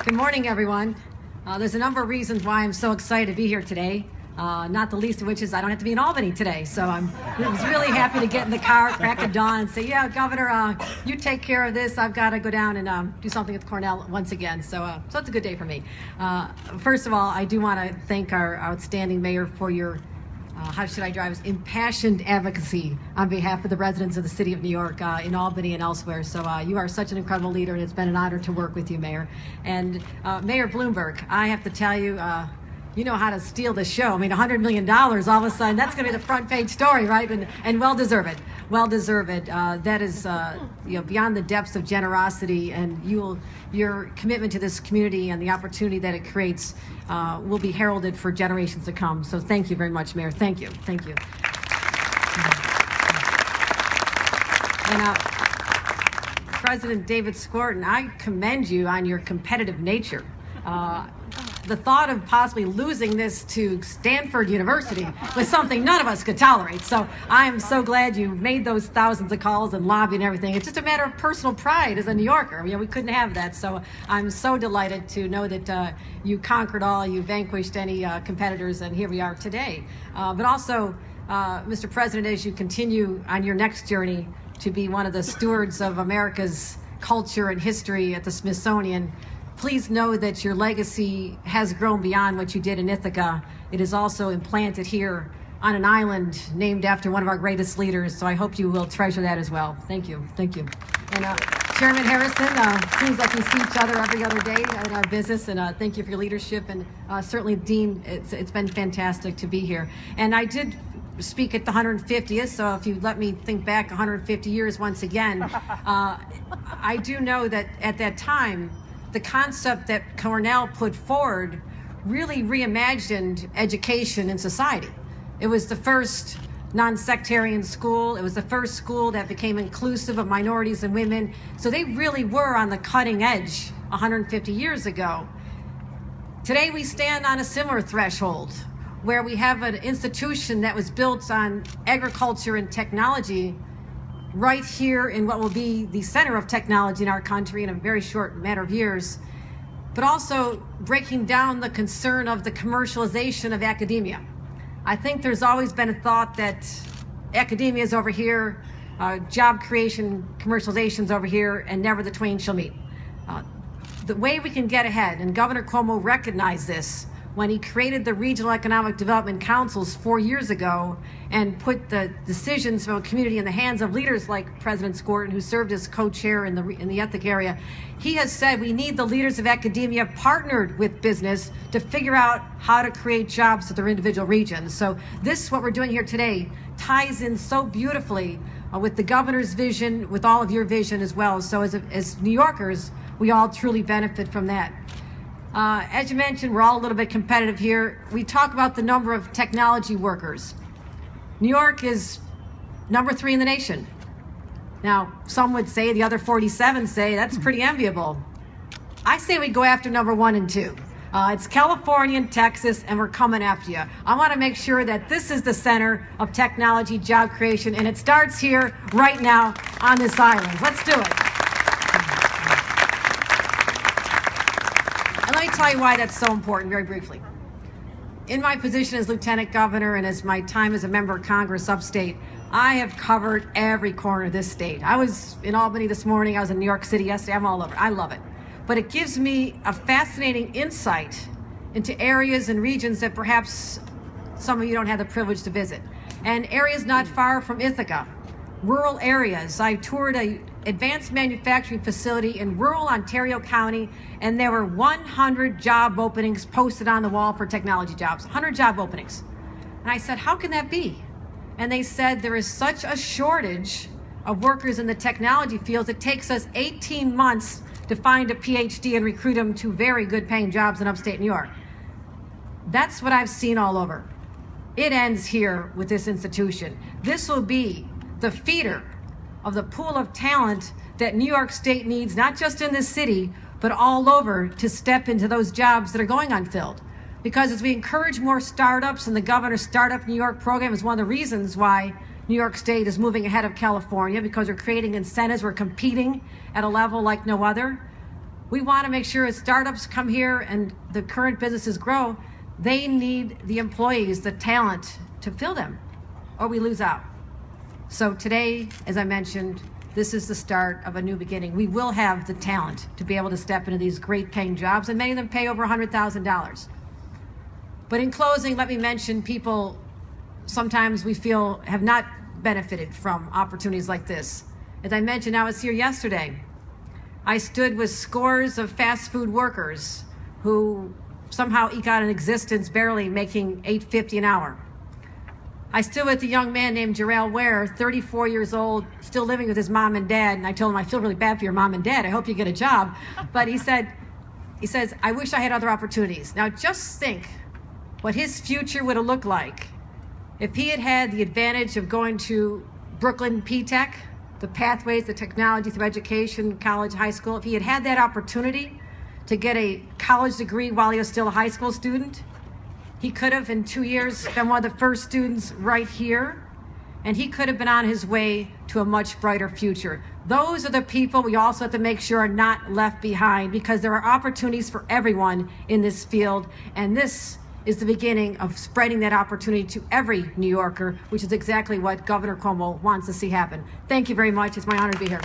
Good morning, everyone. There's a number of reasons why I'm so excited to be here today, not the least of which is I don't have to be in Albany today. So I was really happy to get in the car at crack of dawn and say, yeah, Governor, you take care of this. I've got to go down and do something with Cornell once again. So it's a good day for me. First of all, I do want to thank our outstanding mayor for your impassioned advocacy on behalf of the residents of the city of New York, in Albany and elsewhere. So you are such an incredible leader, and it's been an honor to work with you, Mayor. And Mayor Bloomberg, I have to tell you, you know how to steal the show. I mean, $100 million, all of a sudden, that's going to be the front page story, right? And well deserved. Well deserved. That is beyond the depths of generosity, and your commitment to this community and the opportunity that it creates will be heralded for generations to come. So thank you very much, Mayor. Thank you. Thank you. And President David Skorton, I commend you on your competitive nature. The thought of possibly losing this to Stanford University was something none of us could tolerate. So I am so glad you made those thousands of calls and lobby and everything. It's just a matter of personal pride as a New Yorker. We couldn't have that. So I'm so delighted to know that you conquered all, you vanquished any competitors, and here we are today. But also, Mr. President, as you continue on your next journey to be one of the stewards of America's culture and history at the Smithsonian, please know that your legacy has grown beyond what you did in Ithaca. It is also implanted here on an island named after one of our greatest leaders. So I hope you will treasure that as well. Thank you. Thank you. And Chairman Harrison, seems like we see each other every other day in our business. And thank you for your leadership. And certainly, Dean, it's been fantastic to be here. And I did speak at the 150th, so if you let me think back 150 years once again, I do know that at that time, the concept that Cornell put forward really reimagined education in society. It was the first non-sectarian school. It was the first school that became inclusive of minorities and women. So they really were on the cutting edge 150 years ago. Today we stand on a similar threshold where we have an institution that was built on agriculture and technology right here in what will be the center of technology in our country in a very short matter of years, but also breaking down the concern of the commercialization of academia. I think there's always been a thought that academia is over here, job creation, commercialization is over here, and never the twain shall meet. The way we can get ahead, and Governor Cuomo recognized this when he created the Regional Economic Development Councils 4 years ago and put the decisions from a community in the hands of leaders like President Skorton, who served as co-chair in the Ethic area. He has said we need the leaders of academia partnered with business to figure out how to create jobs to their individual regions. So this, what we're doing here today, ties in so beautifully with the governor's vision, with all of your vision as well. So as New Yorkers, we all truly benefit from that. As you mentioned, we're all a little bit competitive here. We talk about the number of technology workers. New York is number 3 in the nation. Now, some would say, the other 47 say, that's pretty enviable. I say we go after number 1 and 2. It's California and Texas, and we're coming after you. I want to make sure that this is the center of technology job creation, and it starts here right now on this island. Let's do it. And let me tell you why that's so important very briefly. In my position as Lieutenant Governor and as my time as a member of Congress upstate, I have covered every corner of this state. I was in Albany this morning. I was in New York City yesterday. I'm all over. I love it. But it gives me a fascinating insight into areas and regions that perhaps some of you don't have the privilege to visit. And areas not far from Ithaca, rural areas. I toured an advanced manufacturing facility in rural Ontario County, and there were 100 job openings posted on the wall for technology jobs, 100 job openings. And I said, how can that be? And they said there is such a shortage of workers in the technology fields, it takes us 18 months to find a PhD and recruit them to very good paying jobs in upstate New York. That's what I've seen all over. It ends here with this institution. This will be the feeder of the pool of talent that New York State needs, not just in this city, but all over to step into those jobs that are going unfilled. Because as we encourage more startups, and the governor's Startup New York program is one of the reasons why New York State is moving ahead of California, because we're creating incentives, we're competing at a level like no other. We want to make sure as startups come here and the current businesses grow, they need the employees, the talent to fill them, or we lose out. So today, as I mentioned, this is the start of a new beginning. We will have the talent to be able to step into these great paying jobs, and many of them pay over $100,000. But in closing, let me mention people sometimes we feel have not benefited from opportunities like this. As I mentioned, I was here yesterday. I stood with scores of fast food workers who somehow eke out an existence barely making $8.50 an hour. I stood with a young man named Jarrell Ware, 34 years old, still living with his mom and dad, and I told him, I feel really bad for your mom and dad. I hope you get a job. But he says, I wish I had other opportunities. Now just think what his future would have looked like if he had had the advantage of going to Brooklyn P-Tech, the pathways, the technology through education, college, high school. If he had had that opportunity to get a college degree while he was still a high school student, he could have, in 2 years, been one of the first students right here, and he could have been on his way to a much brighter future. Those are the people we also have to make sure are not left behind, because there are opportunities for everyone in this field, and this is the beginning of spreading that opportunity to every New Yorker, which is exactly what Governor Cuomo wants to see happen. Thank you very much. It's my honor to be here.